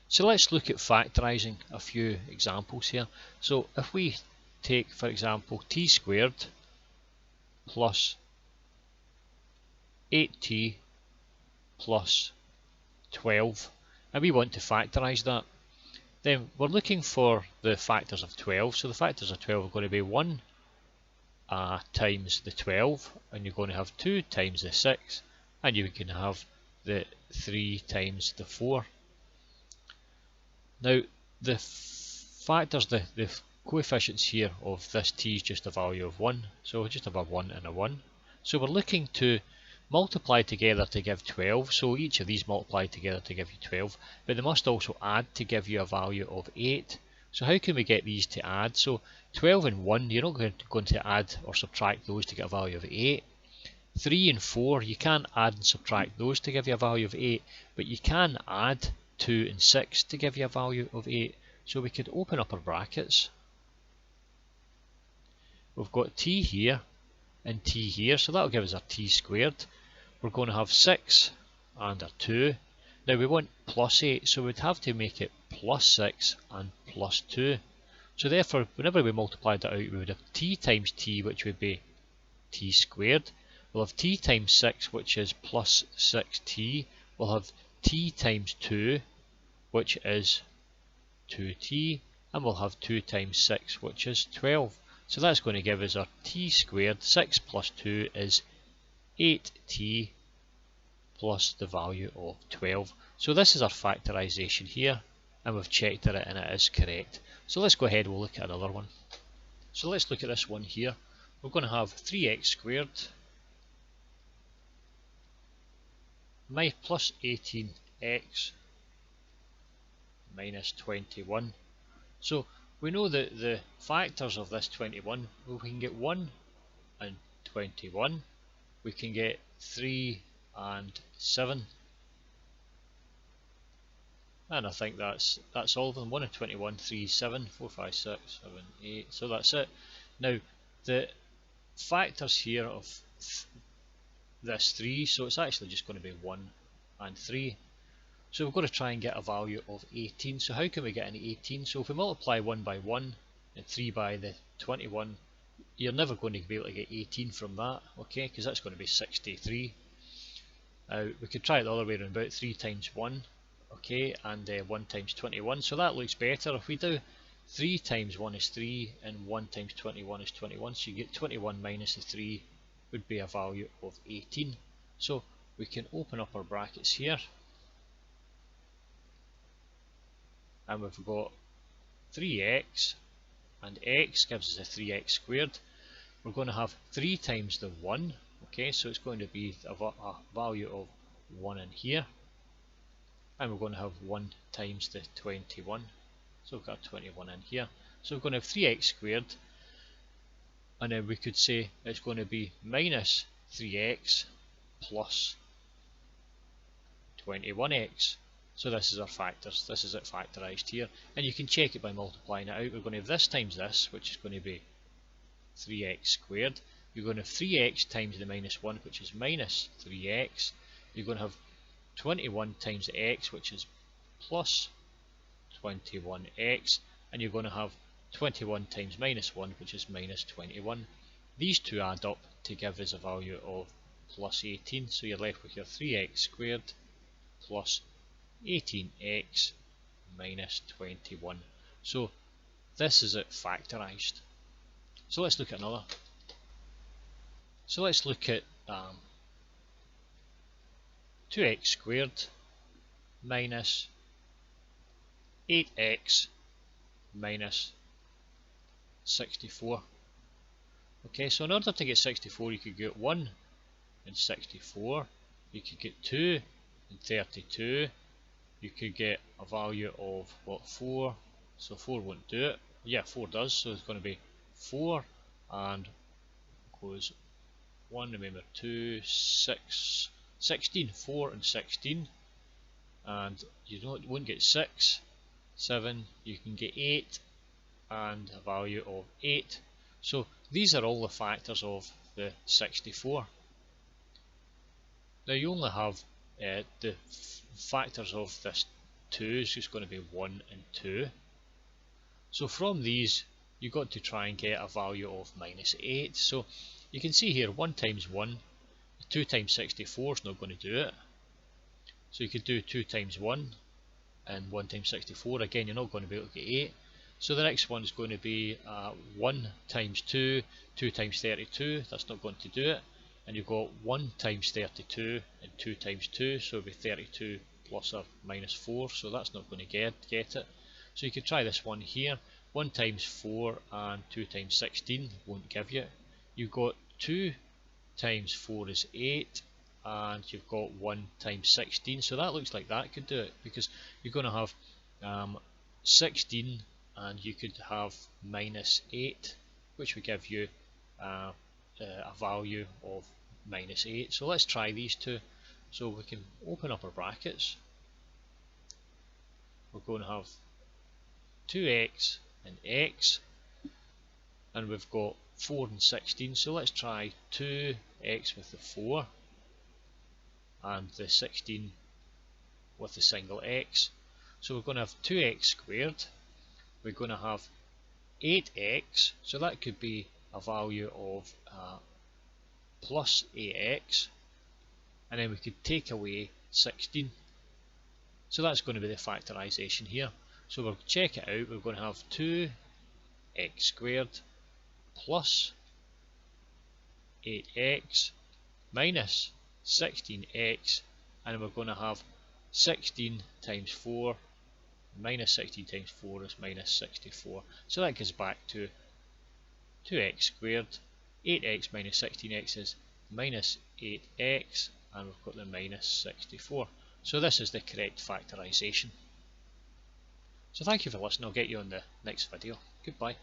So let's look at factorising a few examples here. So if we take, for example, t squared plus 8t plus 12, and we want to factorise that, then we're looking for the factors of 12. So the factors of 12 are going to be 1 times the 12, and you're going to have 2 times the 6, and you can have the 3 times the 4. Now the factors, the coefficients here of this t is just a value of 1, so just above 1 and a 1. So we're looking to multiply together to give 12, so each of these multiply together to give you 12, but they must also add to give you a value of 8. So how can we get these to add? So 12 and 1, you're not going to add or subtract those to get a value of 8. 3 and 4, you can't add and subtract those to give you a value of 8, but you can add 2 and 6 to give you a value of 8. So we could open up our brackets. We've got t here and t here, so that'll give us our t squared. We're going to have 6 and a 2. Now we want plus 8, so we'd have to make it plus 6 and plus 2. So therefore, whenever we multiply that out, we would have t times t, which would be t squared. We'll have t times 6, which is plus 6t. We'll have t times 2, which is 2t. And we'll have 2 times 6, which is 12. So that's going to give us our t squared. 6 plus 2 is 8t plus the value of 12. So this is our factorisation here, and we've checked it and it is correct. So let's go ahead and we'll look at another one. So let's look at this one here. We're going to have 3x squared plus 18x minus 21. So we know that the factors of this 21, well, we can get 1 and 21, we can get 3 and 7, and I think that's all of them. 1 and 21, 3, 7, 4, 5, 6, 7, 8, so that's it. Now the factors here of this 3, so it's actually just going to be 1 and 3. So we've got to try and get a value of 18. So how can we get an 18? So if we multiply 1 by 1 and 3 by the 21, you're never going to be able to get 18 from that, okay, because that's going to be 63. We could try it the other way around, about 3 times 1, okay, and 1 times 21, so that looks better. If we do 3 times 1 is 3 and 1 times 21 is 21, so you get 21 minus the 3 would be a value of 18. So we can open up our brackets here, and we've got 3x, and x gives us a 3x squared. We're going to have 3 times the 1, okay, so it's going to be a value of 1 in here, and we're going to have 1 times the 21, so we've got 21 in here. So we're going to have 3x squared, and then we could say it's going to be minus 3x plus 21x. So this is our factors, this is it factorised here, and you can check it by multiplying it out. We're going to have this times this, which is going to be 3x squared. You're going to have 3x times the minus 1, which is minus 3x. You're going to have 21 times the x, which is plus 21x, and you're going to have 21 times minus 1, which is minus 21. These two add up to give us a value of plus 18, so you're left with your 3x squared plus 18x minus 21. So this is it factorised. So let's look at another. So let's look at 2x squared minus 8x minus 64. Okay, so in order to get 64, you could get 1 and 64, you could get 2 and 32, you could get a value of what, 4, so 4 won't do it. Yeah, 4 does, so it's going to be 4 and goes 1, remember 2, 6, 16, 4 and 16, and you won't get 6, 7, you can get 8 and a value of 8. So these are all the factors of the 64. Now you only have the factors of this 2 is just going to be 1 and 2. So from these, you've got to try and get a value of minus 8. So you can see here 1 times 1, 2 times 64 is not going to do it. So you could do 2 times 1 and 1 times 64. Again, you're not going to be able to get 8. So the next one is going to be 1 times 2, 2 times 32. That's not going to do it. And you've got 1 times 32 and 2 times 2. So it'll be 32 plus or minus 4. So that's not going to get it. So you could try this one here. 1 times 4 and 2 times 16 won't give you. You've got 2 times 4 is 8. And you've got 1 times 16, so that looks like that could do it, because you're going to have 16 and you could have minus 8, which would give you a value of minus 8. So let's try these two. So we can open up our brackets. We're going to have 2x and x, and we've got 4 and 16, so let's try 2x with the 4 and the 16 with the single x. So we're going to have 2x squared, we're going to have 8x, so that could be a value of plus 8x, and then we could take away 16. So that's going to be the factorisation here. So we'll check it out. We're going to have 2x squared plus 8x minus 16x, and we're going to have 16 times 4 minus 16 times 4 is minus 64. So that goes back to 2x squared, 8x minus 16x is minus 8x, and we've got the minus 64. So this is the correct factorisation. So thank you for listening. I'll get you on the next video. Goodbye.